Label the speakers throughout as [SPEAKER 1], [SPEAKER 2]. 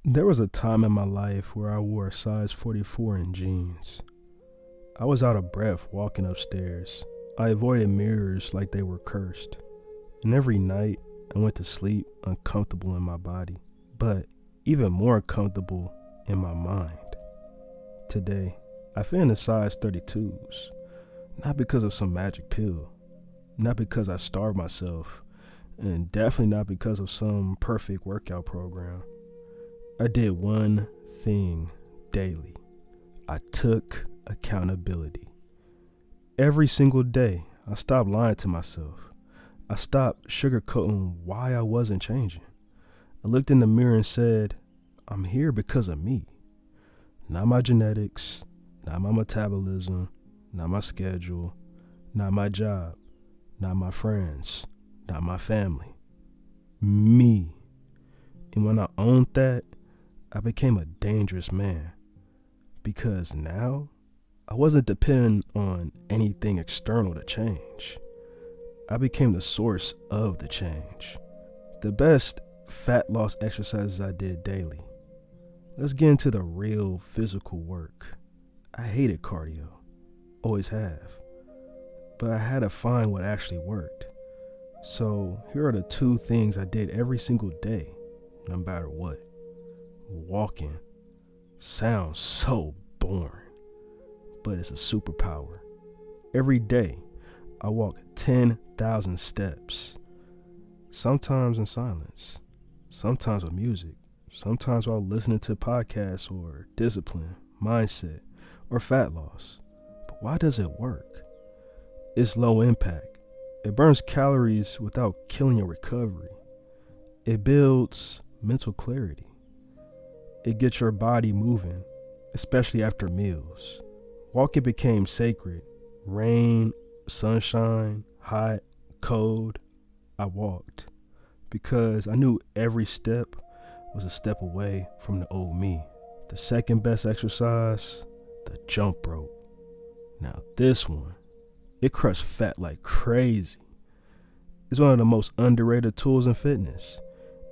[SPEAKER 1] There was a time in my life where I wore a size 44 in jeans. I was out of breath walking upstairs. I avoided mirrors like they were cursed. And every night, I went to sleep uncomfortable in my body, but even more uncomfortable in my mind. Today, I fit in a size 32s, not because of some magic pill, not because I starved myself, and definitely not because of some perfect workout program. I did one thing daily. I took accountability. Every single day, I stopped lying to myself. I stopped sugarcoating why I wasn't changing. I looked in the mirror and said, I'm here because of me. Not my genetics, not my metabolism, not my schedule, not my job, not my friends, not my family. Me. And when I owned that, I became a dangerous man. Because now, I wasn't dependent on anything external to change. I became the source of the change. The best fat loss exercises I did daily. Let's get into the real physical work. I hated cardio, always have, but I had to find what actually worked. So here are the two things I did every single day, no matter what. Walking sounds so boring, but it's a superpower. Every day, I walk 10,000 steps, sometimes in silence, sometimes with music, sometimes while listening to podcasts or discipline, mindset, or fat loss. But why does it work? It's low impact. It burns calories without killing your recovery. It builds mental clarity. It gets your body moving, especially after meals. Walking became sacred. Rain, sunshine, hot, cold, I walked because I knew every step was a step away from the old me. The second best exercise, the jump rope. Now this one, it crushed fat like crazy. It's one of the most underrated tools in fitness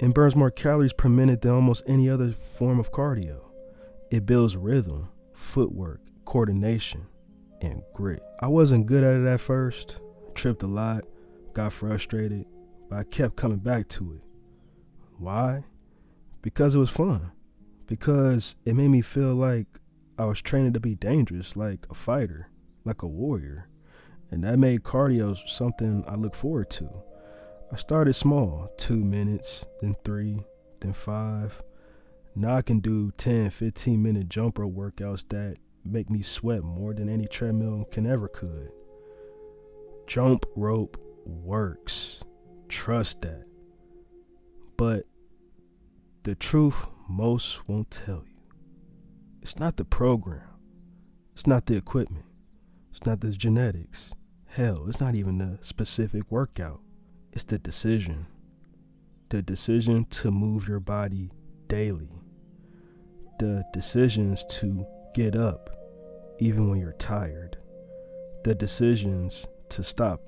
[SPEAKER 1] and burns more calories per minute than almost any other form of cardio. It builds rhythm, footwork, coordination, and grit. I wasn't good at it at first, tripped a lot, got frustrated, but I kept coming back to it. Why? Because it was fun. Because it made me feel like I was training to be dangerous, like a fighter, like a warrior. And that made cardio something I look forward to. I started small, 2 minutes, then 3, then 5. Now I can do 10, 15-minute jump rope workouts that make me sweat more than any treadmill can ever could. Jump rope works. Trust that. But the truth most won't tell you. It's not the program. It's not the equipment. It's not the genetics. Hell, it's not even the specific workout. It's the decision. The decision to move your body daily. The decisions to get up even when you're tired. The decisions to stop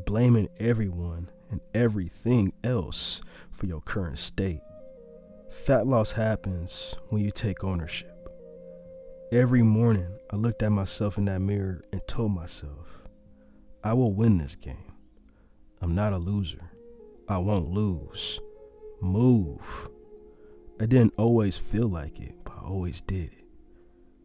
[SPEAKER 1] blaming everyone and everything else for your current state. Fat loss happens when you take ownership. Every morning, I looked at myself in that mirror and told myself, I will win this game. I'm not a loser. I won't lose. Move. I didn't always feel like it, but I always did it.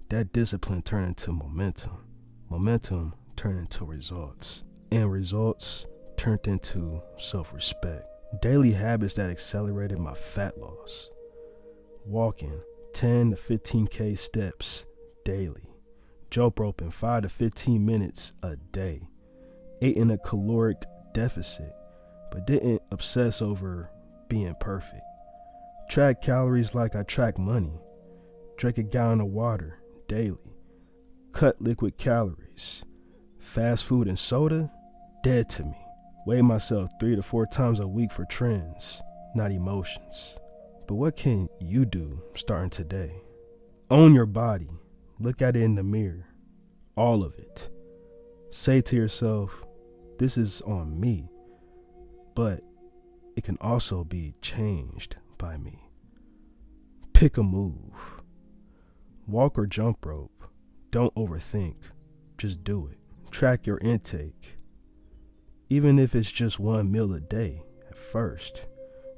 [SPEAKER 1] That discipline turned into momentum. Momentum turned into results. And results turned into self-respect. Daily habits that accelerated my fat loss. Walking 10 to 15K steps daily. Jump roping 5 to 15 minutes a day. Ate in a caloric deficit, but didn't obsess over being perfect. Track calories like I track money. Drink a gallon of water daily. Cut liquid calories. Fast food and soda, dead to me. Weigh myself 3 to 4 times a week for trends, not emotions. But what can you do starting today? Own your body. Look at it in the mirror. All of it. Say to yourself, this is on me, but it can also be changed by me. Pick a move. Walk or jump rope. Don't overthink. Just do it. Track your intake. Even if it's just one meal a day at first.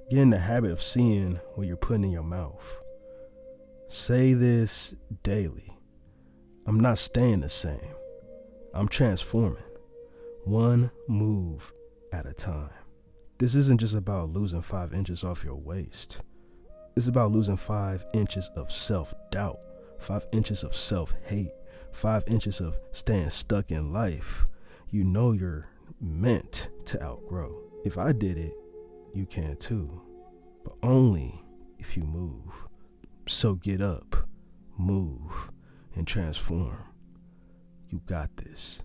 [SPEAKER 1] Get in the habit of seeing what you're putting in your mouth. Say this daily. I'm not staying the same. I'm transforming. One move at a time. This isn't just about losing 5 inches off your waist. It's about losing 5 inches of self-doubt, 5 inches of self-hate, 5 inches of staying stuck in life you know you're meant to outgrow. If I did it, you can too, but only if you move. So get up, move, and transform. You got this.